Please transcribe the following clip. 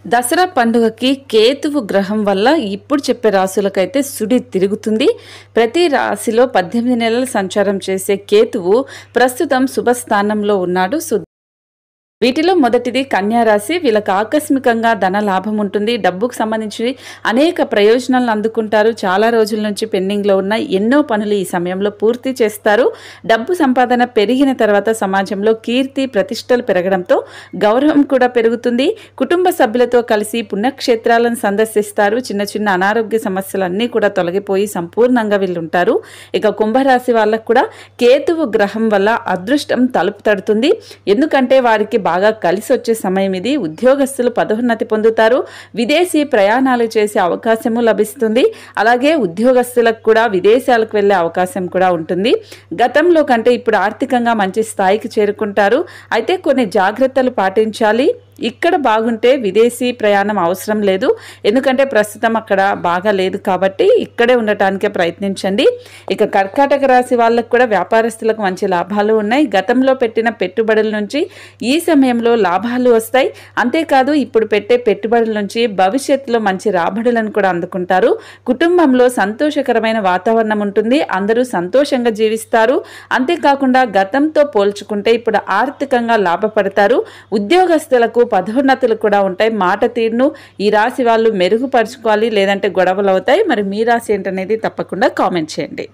దసరా పండుగకి కేతువు గ్రహం వల్ల ఇప్పుడు చెప్పే రాశులకైతే సుడి తిరుగుతుంది. ప్రతి రాశిలో 18 నెలల సంచారం చేసే కేతువు ప్రస్తుతం శుభస్థానంలో ఉన్నాడు. వీటిలో మొదటిది కన్యా రాశి. వీళ్ళకి ఆకస్మికంగా ధన లాభం ఉంటుంది. డబ్బుకు సంబంధించి అనేక ప్రయోజనాలను అందుకుంటారు. చాలా రోజుల నుంచి పెండింగ్లో ఉన్న ఎన్నో పనులు ఈ సమయంలో పూర్తి చేస్తారు. డబ్బు సంపాదన పెరిగిన తర్వాత సమాజంలో కీర్తి ప్రతిష్టలు పెరగడంతో గౌరవం కూడా పెరుగుతుంది. కుటుంబ సభ్యులతో కలిసి పుణ్యక్షేత్రాలను సందర్శిస్తారు. చిన్న చిన్న అనారోగ్య సమస్యలన్నీ కూడా తొలగిపోయి సంపూర్ణంగా వీళ్ళుంటారు. ఇక కుంభరాశి వాళ్ళకు కూడా కేతువు గ్రహం వల్ల అదృష్టం తలుపు తడుతుంది. ఎందుకంటే వారికి బాగా కలిసి వచ్చే సమయం ఇది. ఉద్యోగస్తులు పదోన్నతి పొందుతారు. విదేశీ ప్రయాణాలు చేసే అవకాశము లభిస్తుంది. అలాగే ఉద్యోగస్తులకు కూడా విదేశాలకు వెళ్ళే అవకాశం కూడా ఉంటుంది. గతంలో కంటే ఇప్పుడు ఆర్థికంగా మంచి స్థాయికి చేరుకుంటారు. అయితే కొన్ని జాగ్రత్తలు పాటించాలి. ఇక్కడ బాగుంటే విదేశీ ప్రయాణం అవసరం లేదు. ఎందుకంటే ప్రస్తుతం అక్కడ బాగా లేదు కాబట్టి ఇక్కడే ఉండటానికే ప్రయత్నించండి. ఇక కర్కాటక రాశి వాళ్ళకు కూడా వ్యాపారస్తులకు మంచి లాభాలు ఉన్నాయి. గతంలో పెట్టిన పెట్టుబడుల నుంచి ఈ సమయంలో లాభాలు వస్తాయి. అంతేకాదు ఇప్పుడు పెట్టే పెట్టుబడుల నుంచి భవిష్యత్తులో మంచి రాబడులను కూడా అందుకుంటారు. కుటుంబంలో సంతోషకరమైన వాతావరణం ఉంటుంది. అందరూ సంతోషంగా జీవిస్తారు. అంతేకాకుండా గతంతో పోల్చుకుంటే ఇప్పుడు ఆర్థికంగా లాభపడతారు. ఉద్యోగస్తులకు పదోన్నతులు కూడా ఉంటాయి. మాట తీరును ఈ రాశి వాళ్ళు మెరుగుపరుచుకోవాలి, లేదంటే గొడవలు అవుతాయి. మరి మీ రాశి ఏంటనేది తప్పకుండా కామెంట్ చేయండి.